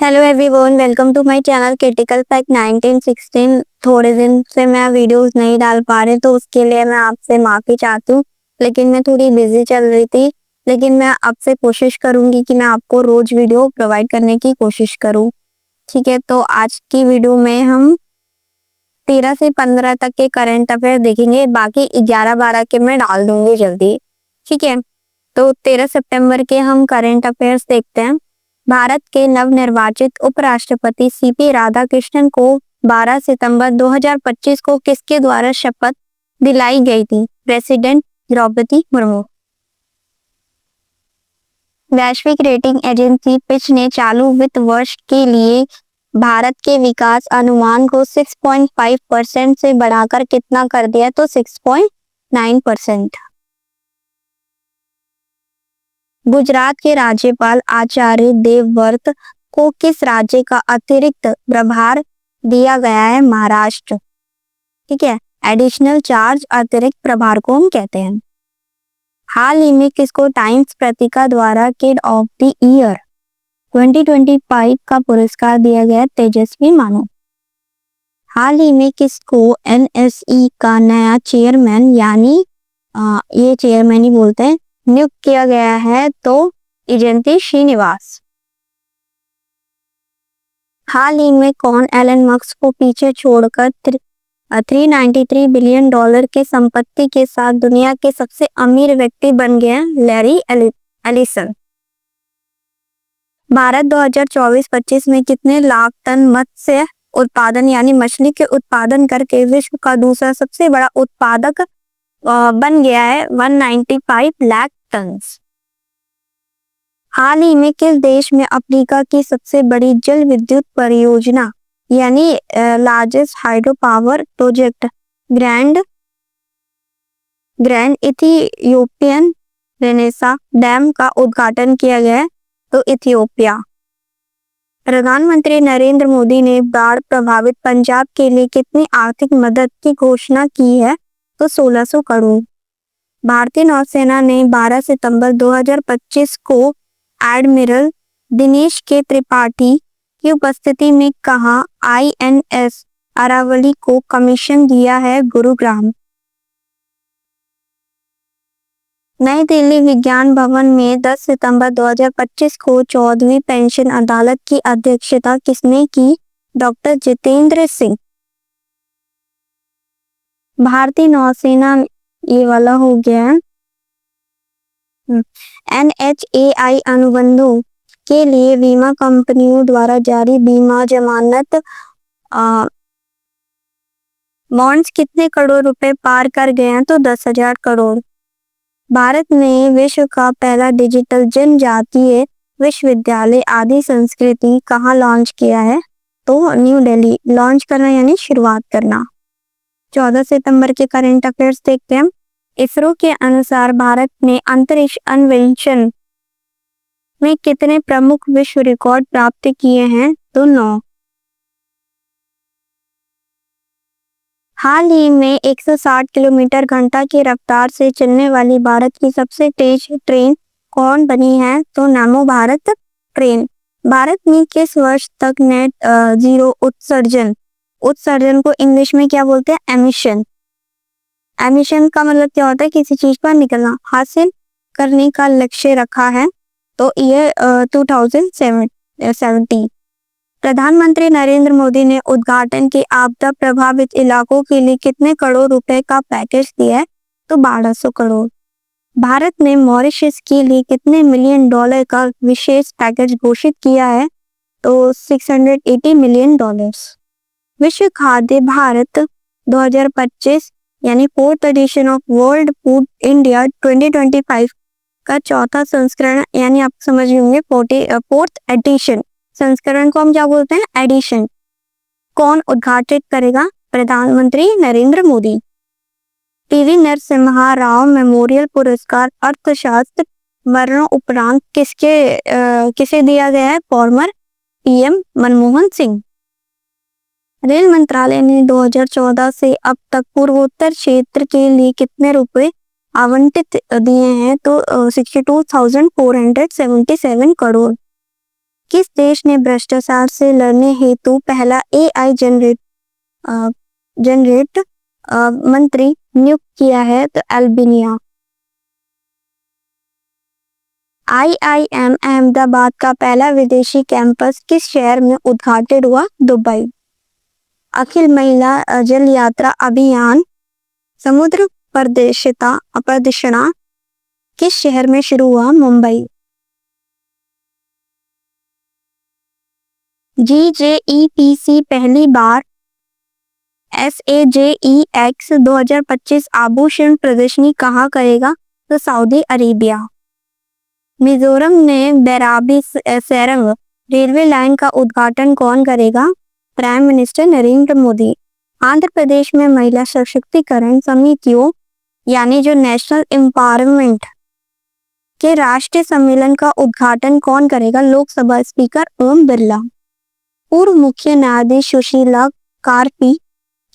Hello everyone, welcome to my channel critical fact 1916। थोड़े दिन से मैं वीडियोस नहीं डाल पा रही, तो उसके लिए मैं आपसे माफ़ी चाहती हूँ। लेकिन मैं थोड़ी बिजी चल रही थी। लेकिन मैं आपसे कोशिश करूंगी कि मैं आपको रोज वीडियो प्रोवाइड करने की कोशिश करूँ। ठीक है, तो आज की वीडियो में हम 13 से 15 तक के करंट अफेयर देखेंगे। बाकी 11-12 के मैं डाल दूंगी जल्दी। ठीक है, तो 13 सितंबर के हम करंट अफेयर्स देखते हैं। भारत के नवनिर्वाचित उपराष्ट्रपति सीपी राधाकृष्णन को 12 सितंबर 2025 को किसके द्वारा शपथ दिलाई गई थी? प्रेसिडेंट द्रौपदी मुर्मू। वैश्विक रेटिंग एजेंसी फिच ने चालू वित्त वर्ष के लिए भारत के विकास अनुमान को 6.5% से बढ़ाकर कितना कर दिया? तो 6.9%। गुजरात के राज्यपाल आचार्य देवव्रत को किस राज्य का अतिरिक्त प्रभार दिया गया है? महाराष्ट्र। ठीक है, एडिशनल चार्ज अतिरिक्त प्रभार को हम कहते हैं। हाल ही में किसको टाइम्स पत्रिका द्वारा किड ऑफ द ईयर 2025 का पुरस्कार दिया गया? तेजस्वी मानू। हाल ही में किसको एनएसई का नया चेयरमैन यानी ये चेयरमैन ही बोलते हैं नियुक्त किया गया है? तो इजंती श्रीनिवास। हाल ही में कौन एलन मस्क को पीछे छोड़कर 393 बिलियन डॉलर की संपत्ति के साथ दुनिया के सबसे अमीर व्यक्ति बन गए हैं? Larry Ellison. भारत 2024-25 में कितने लाख टन मत्स्य उत्पादन यानी मछली के उत्पादन करके विश्व का दूसरा सबसे बड़ा उत्पादक बन गया है? 195 लाख टन। हाल ही में किस देश में अफ्रीका की सबसे बड़ी जल विद्युत परियोजना यानी largest hydro power project grand Ethiopian Renaissance dam का उद्घाटन किया गया है? तो इथियोपिया। प्रधानमंत्री नरेंद्र मोदी ने बाढ़ प्रभावित पंजाब के लिए कितनी आर्थिक मदद की घोषणा की है? तो 1600 करोड़। भारतीय नौसेना ने 12 सितंबर 2025 को एडमिरल दिनेश के त्रिपाठी की उपस्थिति में कहा आईएनएस अरावली को कमीशन दिया है? गुरुग्राम। नई दिल्ली विज्ञान भवन में 10 सितंबर 2025 को 14वीं पेंशन अदालत की अध्यक्षता किसने की? डॉक्टर जितेंद्र सिंह। भारतीय नौसेना ये वाला हो गया। एनएचएआई अनुबंधों के लिए बीमा कंपनियों द्वारा जारी बीमा जमानत बॉन्ड्स कितने करोड़ रुपए पार कर गए हैं? तो 10,000 करोड़। भारत ने विश्व का पहला डिजिटल जनजातीय विश्वविद्यालय आदि संस्कृति कहाँ लॉन्च किया है? तो न्यू दिल्ली। लॉन्च करना यानी शुरुआत करना। 14 सितंबर के करंट अफेयर्स देखते हैं। इसरो के अनुसार भारत ने अंतरिक्ष अन्वेषण में कितने प्रमुख विश्व रिकॉर्ड प्राप्त किए हैं? तो 9। हाल ही में 160 किलोमीटर घंटा की रफ्तार से चलने वाली भारत की सबसे तेज ट्रेन कौन बनी है? तो नमो भारत ट्रेन। भारत में किस वर्ष तक नेट जीरो उत्सर्जन को इंग्लिश में क्या बोलते हैं? एमिशन। एमिशन का मतलब क्या होता है? किसी चीज पर निकलना। हासिल करने का लक्ष्य रखा है? तो ये 2070। प्रधानमंत्री नरेंद्र मोदी ने उद्घाटन के आपदा प्रभावित इलाकों के लिए कितने करोड़ रुपए का पैकेज दिया है? तो 1200 करोड़। भारत ने मॉरिशस के लिए कितने मिलियन डॉलर का विशेष पैकेज घोषित किया है? तो 680 मिलियन डॉलर्स। विश्व खाद्य भारत 2025 यानी 4th edition of world food India 2025 का चौथा संस्करण यानी आप समझ होंगे 4th एडिशन संस्करण को हम क्या बोलते हैं? एडिशन। कौन उद्घाटित करेगा? प्रधानमंत्री नरेंद्र मोदी। पीवी नरसिम्हा राव मेमोरियल पुरस्कार अर्थशास्त्र मरणोपरांत किसे दिया गया है? Former PM Manmohan Singh. Rail मंत्रालय ने 2014 से अब तक पूर्वोत्तर क्षेत्र के लिए कितने रुपए आवंटित दिए हैं? तो 62,477 करोड़। किस देश ने भ्रष्टाचार से लड़ने हेतु पहला AI जनरेट मंत्री नियुक्त किया है? तो अल्बानिया। IIM अहमदाबाद का पहला विदेशी कैंपस किस शहर में उद्घाटित हुआ? दुबई। अखिल महिला जल यात्रा अभियान समुद्र प्रदक्षिणा किस शहर में शुरू हुआ? मुंबई। GJEPC पहली बार SAJEX 2025 आभूषण प्रदर्शनी कहाँ करेगा? तो सऊदी अरेबिया। मिजोरम में बैराबी सेरंग रेलवे लाइन का उद्घाटन कौन करेगा? Prime minister Narendra Modi. आंध्र प्रदेश में महिला सशक्तिकरण समितियों यानी जो नेशनल एम्पावरमेंट के राष्ट्रीय सम्मेलन का उद्घाटन कौन करेगा? लोकसभा स्पीकर ओम बिरला। पूर्व मुख्य न्यायाधीश सुशीला कार्पी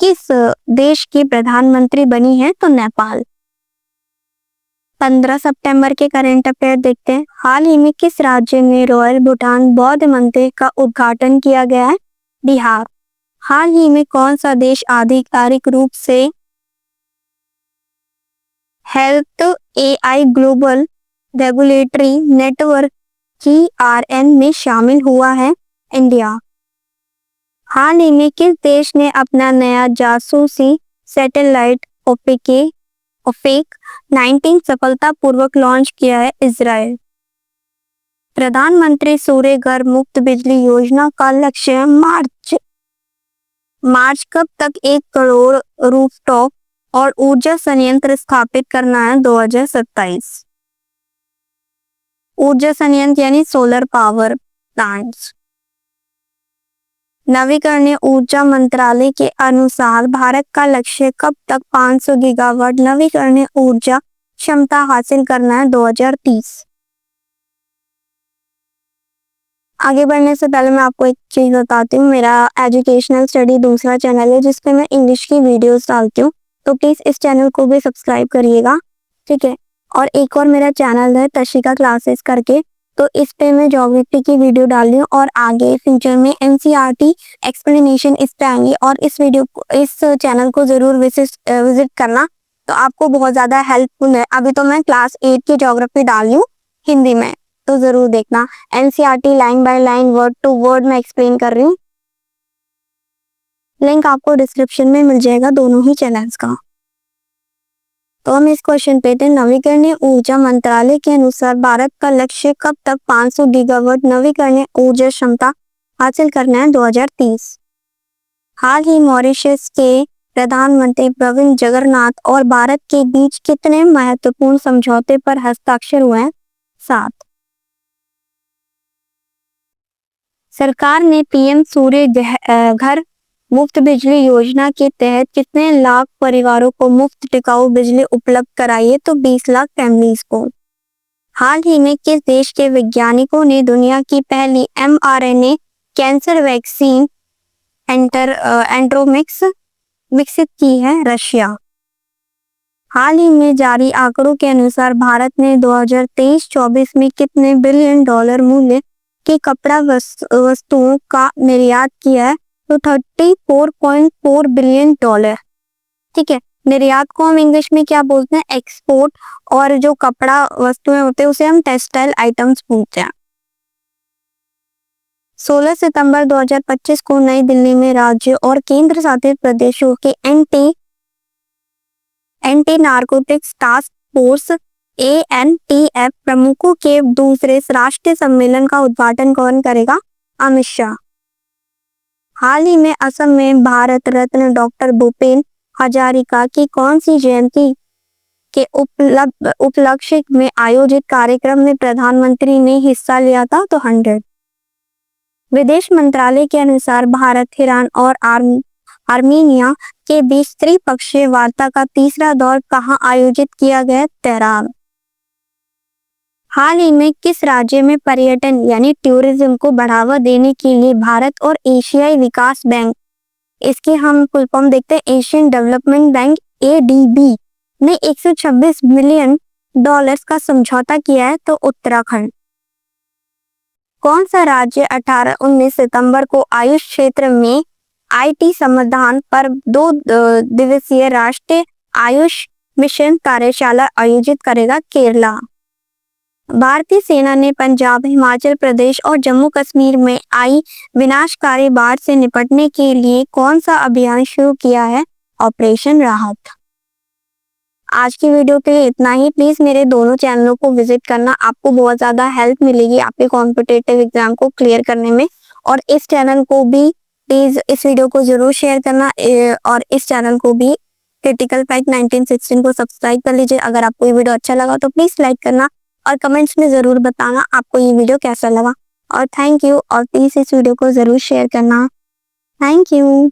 किस देश की प्रधानमंत्री बनी है? तो नेपाल। 15 सितंबर के करंट अफेयर देखते हैं। हाल ही में किस राज्य में रॉयल भूटान बौद्ध मंदिर का उद्घाटन किया गया है? बिहार। हाल ही में कौन सा देश आधिकारिक रूप से health AI global regulatory network GRN में शामिल हुआ है? इंडिया। हाल ही में किस देश ने अपना नया जासूसी सैटेलाइट ओपेक 19 सफलतापूर्वक लॉन्च किया है? इजराइल। प्रधानमंत्री सूर्य घर मुफ्त बिजली योजना का लक्ष्य मार्च कब तक 1 करोड़ रूफटॉप और ऊर्जा संयंत्र स्थापित करना है? 2027। ऊर्जा संयंत्र यानी सोलर पावर प्लांट्स। नवीकरणीय ऊर्जा मंत्रालय के अनुसार भारत का लक्ष्य कब तक 500 गीगावाट नवीकरणीय ऊर्जा क्षमता हासिल करना है? 2030। आगे बढ़ने से पहले मैं आपको एक चीज बताती हूँ। मेरा एजुकेशनल स्टडी दूसरा चैनल है जिसपे मैं इंग्लिश की वीडियोस डालती हूँ, तो प्लीज इस चैनल को भी सब्सक्राइब करिएगा, ठीक है। और एक और मेरा चैनल है तशिका क्लासेस करके, तो इस पे मैं ज्योग्राफी की वीडियो डाल रही हूँ और आगे फ्यूचर में NCERT एक्सप्लेनेशन इस पे आएंगे, और इस चैनल को जरूर विजिट करना, तो आपको बहुत ज्यादा हेल्पफुल है। अभी तो मैं क्लास 8 की ज्योग्राफी डाल रही हूँ हिंदी में, तो जरूर देखना। NCERT line by line word to word में एक्सप्लेन कर रही हूँ। लिंक आपको डिस्क्रिप्शन में मिल जाएगा दोनों ही चैनल्स का। तो हम इस क्वेश्चन पे थे। नवीकरणीय ऊर्जा मंत्रालय के अनुसार भारत का लक्ष्य कब तक 500 गीगावाट नवीकरणीय ऊर्जा क्षमता हासिल करना है? 2030। हाल ही मॉरिशस के प्रधानमंत्री प्रविंद जगन्नाथ और भारत के बीच कितने महत्वपूर्ण समझौते पर हस्ताक्षर हुए हैं? 7। सरकार ने PM सूर्य घर मुफ्त बिजली योजना के तहत कितने लाख परिवारों को मुफ्त टिकाऊ बिजली उपलब्ध कराई है? तो 20 लाख फैमिलीज को। हाल ही में किस देश के वैज्ञानिकों ने दुनिया की पहली mRNA कैंसर वैक्सीन एंट्रोमिक्स विकसित की है? रशिया। हाल ही में जारी आंकड़ों के अनुसार भारत ने 2023-24 में कितने बिलियन डॉलर मूल्य की कपड़ा वस्तुओं का निर्यात किया है? तो 34.4 बिलियन डॉलर, ठीक है। निर्यात को हम इंग्लिश में क्या बोलते हैं? एक्सपोर्ट। और जो कपड़ा वस्तुएं होते हैं उसे हम टेक्सटाइल आइटम्स बोलते हैं। 16 सितंबर 2025 को नई दिल्ली में राज्य और केंद्र शासित प्रदेशों के anti narcotics task force ANTF प्रमुखों के दूसरे राष्ट्रीय सम्मेलन का उद्घाटन कौन करेगा? अमित शाह। हाल ही में असम में भारत रत्न डॉक्टर भूपेन हजारिका की कौन सी जयंती के उपलक्ष्य में आयोजित कार्यक्रम में प्रधानमंत्री ने हिस्सा लिया था? तो 100। विदेश मंत्रालय के अनुसार भारत, ईरान और आर्मीनिया के बीच त्रिपक्षीय वार्ता का तीसरा दौर कहां आयोजित किया गया? तेहरान। हाल ही में किस राज्य में पर्यटन यानी टूरिज्म को बढ़ावा देने के लिए भारत और एशियाई विकास बैंक, इसके हम फुल फॉर्म देखते हैं, एशियन डेवलपमेंट बैंक ADB ने 126 मिलियन डॉलर्स का समझौता किया है? तो उत्तराखंड। कौन सा राज्य 18-19 सितंबर को आयुष क्षेत्र में आईटी समाधान पर 2 दिवसीय राष्ट्रीय आयुष मिशन कार्यशाला आयोजित करेगा? केरला। भारतीय सेना ने पंजाब, हिमाचल प्रदेश और जम्मू कश्मीर में आई विनाशकारी बाढ़ से निपटने के लिए कौन सा अभियान शुरू किया है? ऑपरेशन राहत। आज की वीडियो के लिए इतना ही। प्लीज मेरे दोनों चैनलों को विजिट करना, आपको बहुत ज्यादा हेल्प मिलेगी आपके कॉम्पिटिटिव एग्जाम को क्लियर करने में। और इस चैनल को भी प्लीज, इस वीडियो को जरूर शेयर करना और इस चैनल को भी क्रिटिकल फैक्ट 1916 को सब्सक्राइब कर लीजिए। अगर आपको ये वीडियो अच्छा लगा तो प्लीज लाइक करना और कमेंट्स में जरूर बताना आपको ये वीडियो कैसा लगा। और थैंक यू, और प्लीज इस वीडियो को जरूर शेयर करना। Thank you.